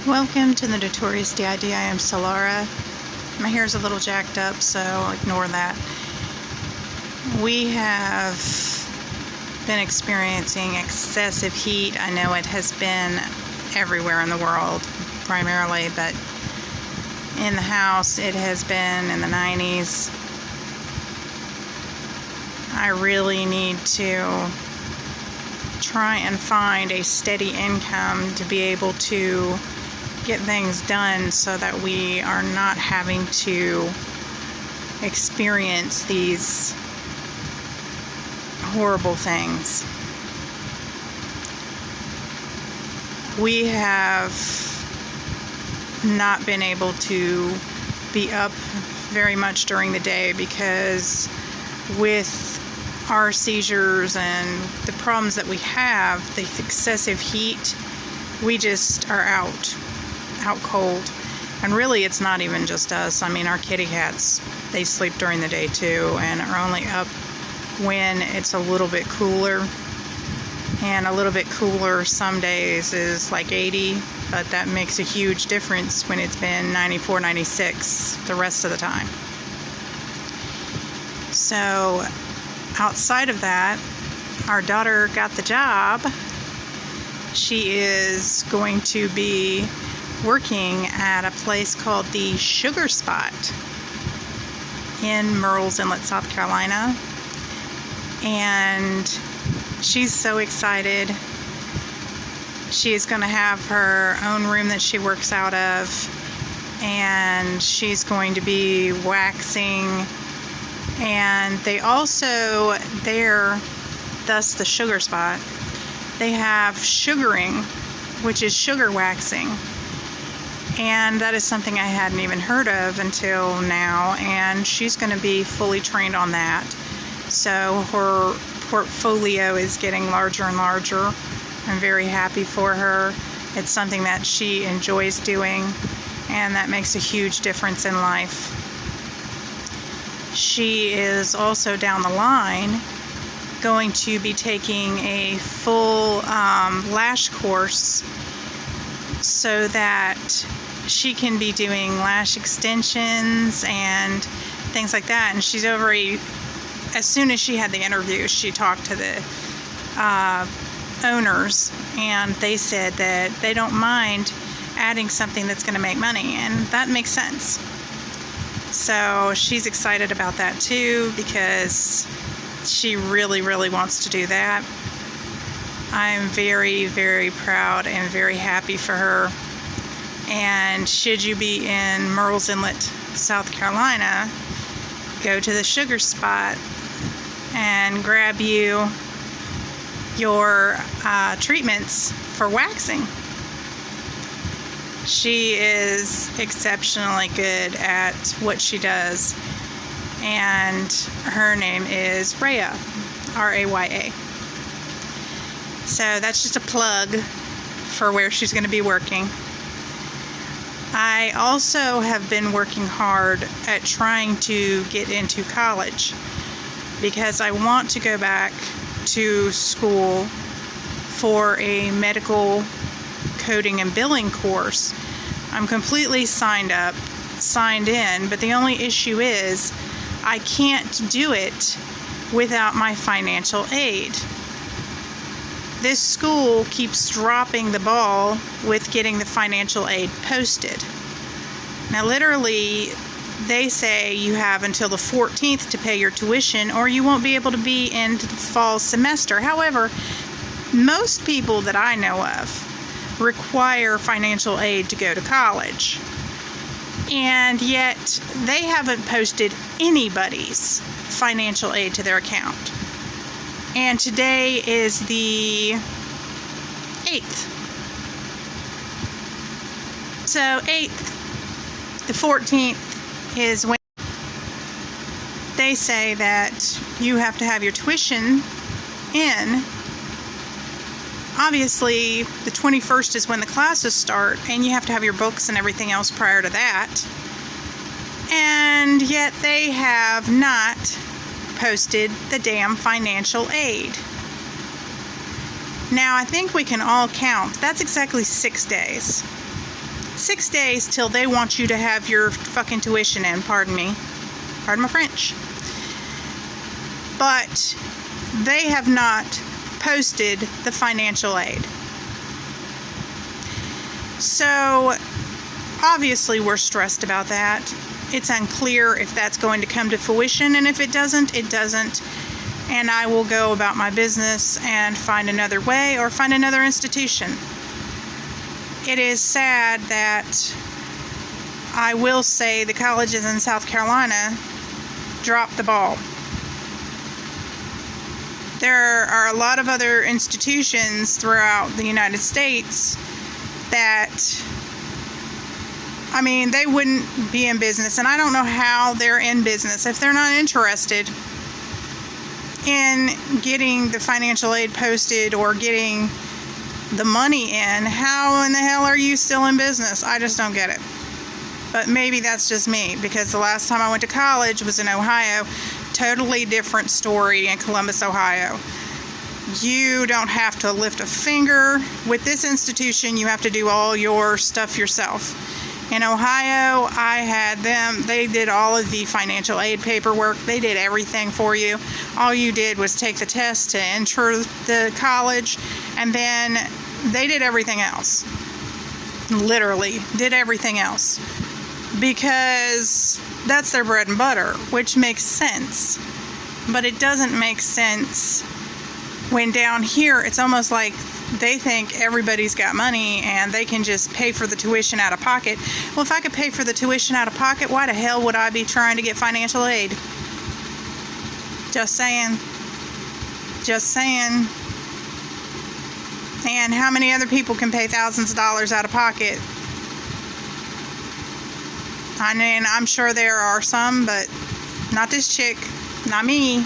Welcome to the Notorious D.I.D. I am Solara. My hair is a little jacked up, so ignore that. We have been experiencing excessive heat. I know it has been everywhere in the world, primarily, but in the house it has been in the 90s. I really need to try and find a steady income to be able to get things done so that we are not having to experience these horrible things. We have not been able to be up very much during the day because with our seizures and the problems that we have, the excessive heat, we just are out cold. And really it's not even just us. I mean, our kitty cats, they sleep during the day too and are only up when it's a little bit cooler. And a little bit cooler some days is like 80, but that makes a huge difference when it's been 94, 96 the rest of the time. So outside of that, our daughter got the job. She is going to be working at a place called the Sugar Spot in Murrells Inlet, South Carolina. And she's so excited. She is going to have her own room that she works out of, and she's going to be waxing. And they also, there, thus the Sugar Spot, they have sugaring, which is sugar waxing. And that is something I hadn't even heard of until now, and she's going to be fully trained on that. So her portfolio is getting larger and larger. I'm very happy for her. It's something that she enjoys doing, and that makes a huge difference in life. She is also down the line going to be taking a full lash course so that she can be doing lash extensions and things like that. And she's already, as soon as she had the interview, she talked to the owners, and they said that they don't mind adding something that's going to make money, and that makes sense. So she's excited about that too, because she really, really wants to do that. I'm very, very proud and very happy for her. And should you be in Murrells Inlet, South Carolina, go to the Sugar Spot and grab you your treatments for waxing. She is exceptionally good at what she does, and her name is Raya, R-A-Y-A. So that's just a plug for where she's going to be working. I also have been working hard at trying to get into college because I want to go back to school for a medical coding and billing course. I'm completely signed in, but the only issue is I can't do it without my financial aid. This school keeps dropping the ball with getting the financial aid posted. Now, literally, they say you have until the 14th to pay your tuition, or you won't be able to be into the fall semester. However, most people that I know of require financial aid to go to college, and yet they haven't posted anybody's financial aid to their account. And today is the 8th. So 8th, the 14th is when they say that you have to have your tuition in. Obviously, the 21st is when the classes start, and you have to have your books and everything else prior to that. And yet they have not posted the damn financial aid. Now, I think we can all count. That's exactly 6 days. 6 days till they want you to have your fucking tuition in. Pardon me. Pardon my French. But they have not posted the financial aid. So obviously we're stressed about that. It's unclear if that's going to come to fruition, and if it doesn't, it doesn't. And I will go about my business and find another way or find another institution. It is sad that I will say the colleges in South Carolina dropped the ball. There are a lot of other institutions throughout the United States that, I mean, they wouldn't be in business, and I don't know how they're in business if they're not interested in getting the financial aid posted or getting the money in. How in the hell are you still in business? I just don't get it. But maybe that's just me, because the last time I went to college was in Ohio. Totally different story in Columbus, Ohio. You don't have to lift a finger. With this institution, you have to do all your stuff yourself. In Ohio, I had them, they did all of the financial aid paperwork. They did everything for you. All you did was take the test to enter the college, and then they did everything else. Literally did everything else, because that's their bread and butter, which makes sense. But it doesn't make sense when down here it's almost like they think everybody's got money and they can just pay for the tuition out of pocket. Well, if I could pay for the tuition out of pocket, why the hell would I be trying to get financial aid? Just saying. Just saying. And how many other people can pay thousands of dollars out of pocket? I mean, I'm sure there are some, but not this chick. Not me.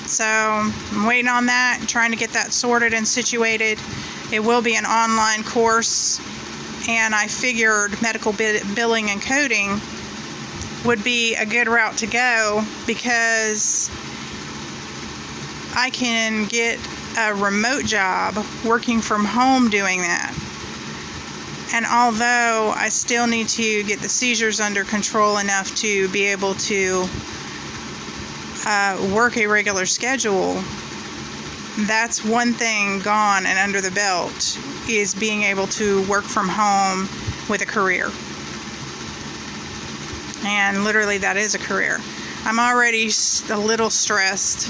So I'm waiting on that, trying to get that sorted and situated. It will be an online course, and I figured medical billing and coding would be a good route to go, because I can get a remote job working from home doing that. And although I still need to get the seizures under control enough to be able to work a regular schedule, that's one thing gone and under the belt, is being able to work from home with a career. And literally that is a career. I'm already a little stressed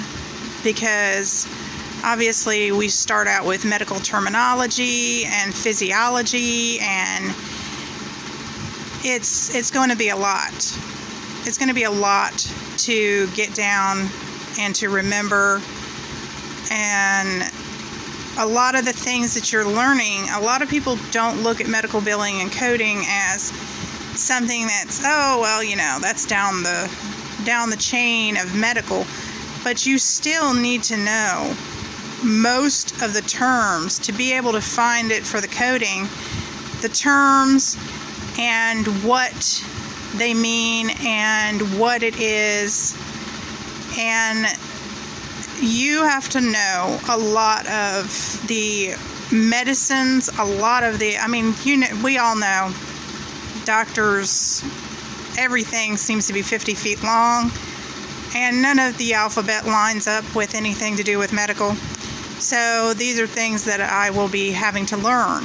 because obviously we start out with medical terminology and physiology, and it's going to be a lot. It's going to be a lot to get down and to remember. And a lot of the things that you're learning, a lot of people don't look at medical billing and coding as something that's, oh, well, you know, that's down the chain of medical. But you still need to know most of the terms to be able to find it for the coding, the terms and what they mean and what it is. And you have to know a lot of the medicines, a lot of the, I mean, you know, we all know doctors, everything seems to be 50 feet long, and none of the alphabet lines up with anything to do with medical. So these are things that I will be having to learn.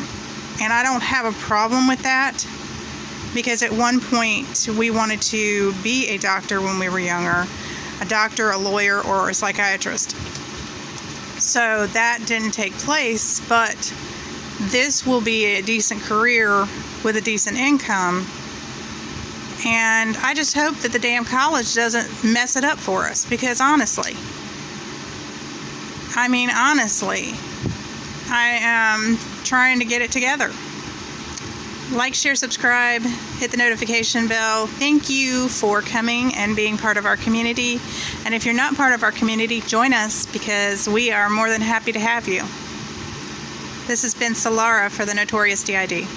And I don't have a problem with that, because at one point we wanted to be a doctor when we were younger, a doctor, a lawyer, or a psychiatrist. So that didn't take place, but this will be a decent career with a decent income. And I just hope that the damn college doesn't mess it up for us, because honestly, I am trying to get it together. Like, share, subscribe, hit the notification bell. Thank you for coming and being part of our community. And if you're not part of our community, join us, because we are more than happy to have you. This has been Solara for the Notorious D.I.D.